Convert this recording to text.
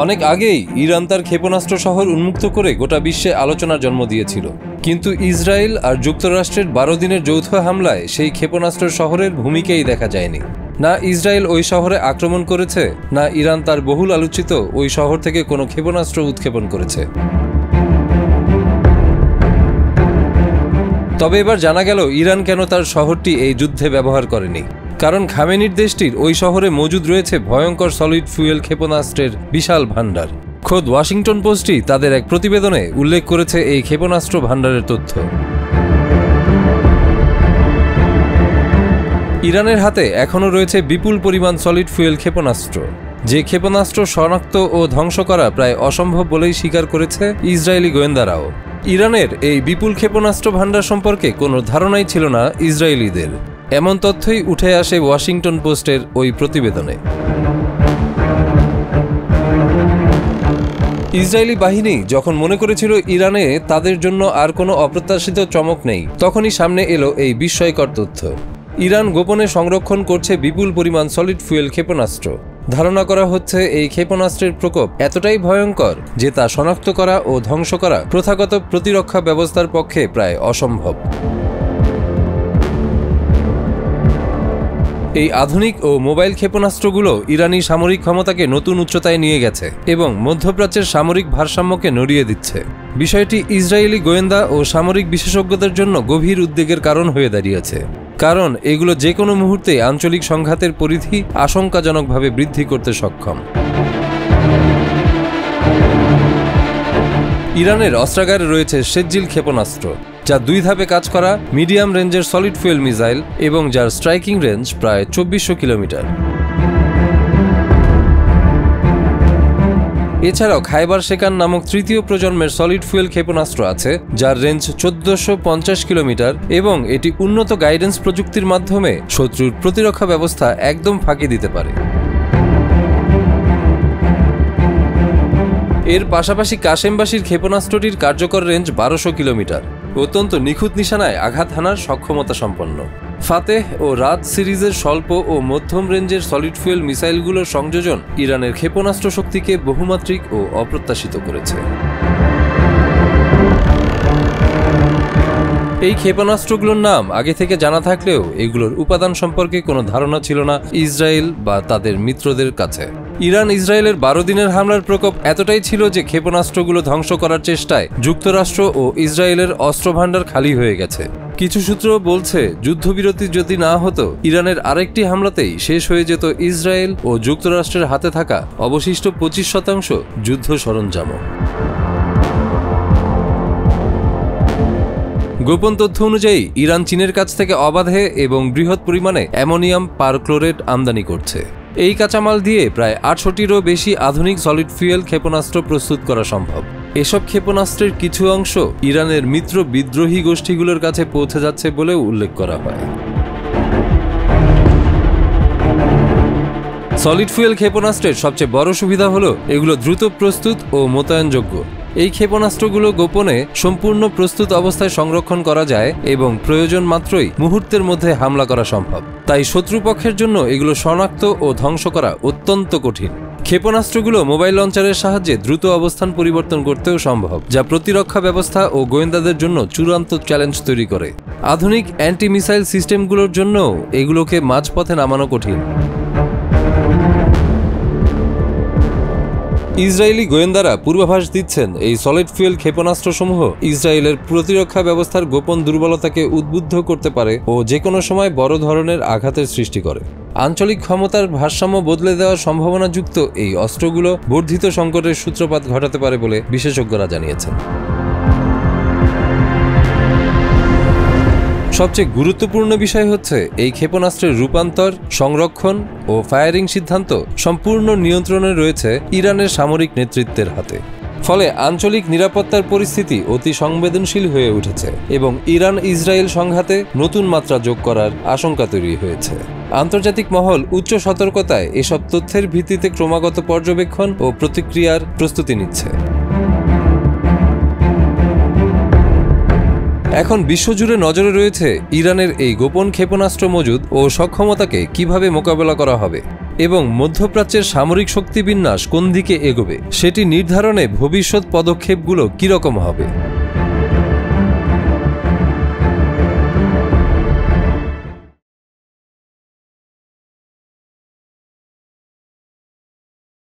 অনেক আগেই ইরান তার ক্ষেপণাস্ত্র শহর উন্মুক্ত করে গোটা বিশ্বে আলোচনার জন্ম দিয়েছিল, কিন্তু ইসরায়েল আর যুক্তরাষ্ট্রের 12 দিনের যৌথ হামলায় সেই ক্ষেপণাস্ত্র শহরের ভূমিকাই দেখা যায়নি। না ইসরায়েল ওই শহরে আক্রমণ করেছে, না ইরান তার বহুল আলোচিত ওই শহর থেকে কোনো ক্ষেপণাস্ত্র উৎক্ষেপণ করেছে। তবে এবার জানা গেল ইরান কেন তার শহরটি এই যুদ্ধে ব্যবহার করেনি। কারণ খামেনির দেশটির ওই শহরে মজুদ রয়েছে ভয়ঙ্কর সলিড ফুয়েল ক্ষেপণাস্ত্রের বিশাল ভাণ্ডার। খোদ ওয়াশিংটন পোস্টই তাদের এক প্রতিবেদনে উল্লেখ করেছে এই ক্ষেপণাস্ত্র ভাণ্ডারের তথ্য। ইরানের হাতে এখনও রয়েছে বিপুল পরিমাণ সলিড ফুয়েল ক্ষেপণাস্ত্র, যে ক্ষেপণাস্ত্র শনাক্ত ও ধ্বংস করা প্রায় অসম্ভব বলেই স্বীকার করেছে ইসরায়েলি গোয়েন্দারাও। ইরানের এই বিপুল ক্ষেপণাস্ত্র ভাণ্ডার সম্পর্কে কোনো ধারণাই ছিল না ইসরায়েলিদের, এমন তথ্যই উঠে আসে ওয়াশিংটন পোস্টের ওই প্রতিবেদনে। ইসরায়েলি বাহিনী যখন মনে করেছিল ইরানে তাদের জন্য আর কোনো অপ্রত্যাশিত চমক নেই, তখনই সামনে এলো এই বিস্ময়কর তথ্য। ইরান গোপনে সংরক্ষণ করছে বিপুল পরিমাণ সলিড ফুয়েল ক্ষেপণাস্ত্র। ধারণা করা হচ্ছে এই ক্ষেপণাস্ত্রের প্রকোপ এতটাই ভয়ঙ্কর যে তা শনাক্ত করা ও ধ্বংস করা প্রথাগত প্রতিরক্ষা ব্যবস্থার পক্ষে প্রায় অসম্ভব। এই আধুনিক ও মোবাইল ক্ষেপণাস্ত্রগুলো ইরানি সামরিক ক্ষমতাকে নতুন উচ্চতায় নিয়ে গেছে এবং মধ্যপ্রাচ্যের সামরিক ভারসাম্যকে নড়িয়ে দিচ্ছে। বিষয়টি ইসরায়েলি গোয়েন্দা ও সামরিক বিশেষজ্ঞদের জন্য গভীর উদ্বেগের কারণ হয়ে দাঁড়িয়েছে, কারণ এগুলো যে কোনো মুহূর্তে আঞ্চলিক সংঘাতের পরিধি আশঙ্কাজনকভাবে বৃদ্ধি করতে সক্ষম। ইরানের অস্ত্রাগারে রয়েছে সেজ্জিল ক্ষেপণাস্ত্র, যা 2 ধাপে কাজ করা মিডিয়াম রেঞ্জের সলিড ফুয়েল মিসাইল এবং যার স্ট্রাইকিং রেঞ্জ প্রায় 2400 কিলোমিটার। এছাড়াও খাইবার শেকান নামক তৃতীয় প্রজন্মের সলিড ফুয়েল ক্ষেপণাস্ত্র আছে, যার রেঞ্জ 1450 কিলোমিটার এবং এটি উন্নত গাইডেন্স প্রযুক্তির মাধ্যমে শত্রুর প্রতিরক্ষা ব্যবস্থা একদম ফাঁকি দিতে পারে। এর পাশাপাশি কাশেমবাসীর ক্ষেপণাস্ত্রটির কার্যকর রেঞ্জ 1200 কিলোমিটার, অত্যন্ত নিখুঁত নিশানায় আঘাত হানার সক্ষমতা সম্পন্ন। ফাতেহ ও রাত সিরিজের স্বল্প ও মধ্যম রেঞ্জের সলিড ফুয়েল মিসাইলগুলোর সংযোজন ইরানের ক্ষেপণাস্ত্র শক্তিকে বহুমাত্রিক ও অপ্রত্যাশিত করেছে। এই ক্ষেপণাস্ত্রগুলোর নাম আগে থেকে জানা থাকলেও এগুলোর উপাদান সম্পর্কে কোনো ধারণা ছিল না ইসরায়েল বা তাদের মিত্রদের কাছে। ইরান ইসরায়েলের 12 দিনের হামলার প্রকোপ এতটাই ছিল যে ক্ষেপণাস্ত্রগুলো ধ্বংস করার চেষ্টায় যুক্তরাষ্ট্র ও ইসরায়েলের অস্ত্রভাণ্ডার খালি হয়ে গেছে। কিছু সূত্র বলছে যুদ্ধবিরতি যদি না হতো, ইরানের আরেকটি হামলাতেই শেষ হয়ে যেত ইসরায়েল ও যুক্তরাষ্ট্রের হাতে থাকা অবশিষ্ট 25% যুদ্ধ সরঞ্জামও। গোপন তথ্য অনুযায়ী ইরান চীনের কাছ থেকে অবাধে এবং বৃহৎ পরিমাণে অ্যামোনিয়াম পারক্লোরেট আমদানি করছে। এই কাঁচামাল দিয়ে প্রায় 800টিরও বেশি আধুনিক সলিড ফুয়েল ক্ষেপণাস্ত্র প্রস্তুত করা সম্ভব। এসব ক্ষেপণাস্ত্রের কিছু অংশ ইরানের মিত্র বিদ্রোহী গোষ্ঠীগুলোর কাছে পৌঁছে যাচ্ছে বলেও উল্লেখ করা হয়। সলিড ফুয়েল ক্ষেপণাস্ত্রের সবচেয়ে বড় সুবিধা হলো এগুলো দ্রুত প্রস্তুত ও মোতায়েনযোগ্য। এই ক্ষেপণাস্ত্রগুলো গোপনে সম্পূর্ণ প্রস্তুত অবস্থায় সংরক্ষণ করা যায় এবং প্রয়োজন মাত্রই মুহূর্তের মধ্যে হামলা করা সম্ভব। তাই শত্রুপক্ষের জন্য এগুলো শনাক্ত ও ধ্বংস করা অত্যন্ত কঠিন। ক্ষেপণাস্ত্রগুলো মোবাইল লঞ্চারের সাহায্যে দ্রুত অবস্থান পরিবর্তন করতেও সম্ভব, যা প্রতিরক্ষা ব্যবস্থা ও গোয়েন্দাদের জন্য চূড়ান্ত চ্যালেঞ্জ তৈরি করে। আধুনিক অ্যান্টি মিসাইল সিস্টেমগুলোর জন্যও এগুলোকে মাঝপথে নামানো কঠিন। ইসরায়েলি গোয়েন্দারা পূর্বাভাস দিচ্ছেন এই সলিড ফুয়েল ক্ষেপণাস্ত্রসমূহ ইসরায়েলের প্রতিরক্ষা ব্যবস্থার গোপন দুর্বলতাকে উদ্বুদ্ধ করতে পারে ও যে কোনো সময় বড় ধরনের আঘাতের সৃষ্টি করে। আঞ্চলিক ক্ষমতার ভারসাম্য বদলে দেওয়ার সম্ভাবনাযুক্ত এই অস্ত্রগুলো বর্ধিত সংকটের সূত্রপাত ঘটাতে পারে বলে বিশেষজ্ঞরা জানিয়েছেন। সবচেয়ে গুরুত্বপূর্ণ বিষয় হচ্ছে এই ক্ষেপণাস্ত্রের রূপান্তর, সংরক্ষণ ও ফায়ারিং সিদ্ধান্ত সম্পূর্ণ নিয়ন্ত্রণে রয়েছে ইরানের সামরিক নেতৃত্বের হাতে। ফলে আঞ্চলিক নিরাপত্তার পরিস্থিতি অতি সংবেদনশীল হয়ে উঠেছে এবং ইরান ইসরায়েল সংঘাতে নতুন মাত্রা যোগ করার আশঙ্কা তৈরি হয়েছে। আন্তর্জাতিক মহল উচ্চ সতর্কতায় এসব তথ্যের ভিত্তিতে ক্রমাগত পর্যবেক্ষণ ও প্রতিক্রিয়ার প্রস্তুতি নিচ্ছে। এখন বিশ্বজুড়ে নজরে রয়েছে ইরানের এই গোপন ক্ষেপণাস্ত্র মজুদ ও সক্ষমতাকে কিভাবে মোকাবেলা করা হবে। এবং মধ্যপ্রাচ্যের সামরিক শক্তিবিন্যাস কোন দিকে এগোবে সেটি নির্ধারণে ভবিষ্যৎ পদক্ষেপগুলো কীরকম হবে।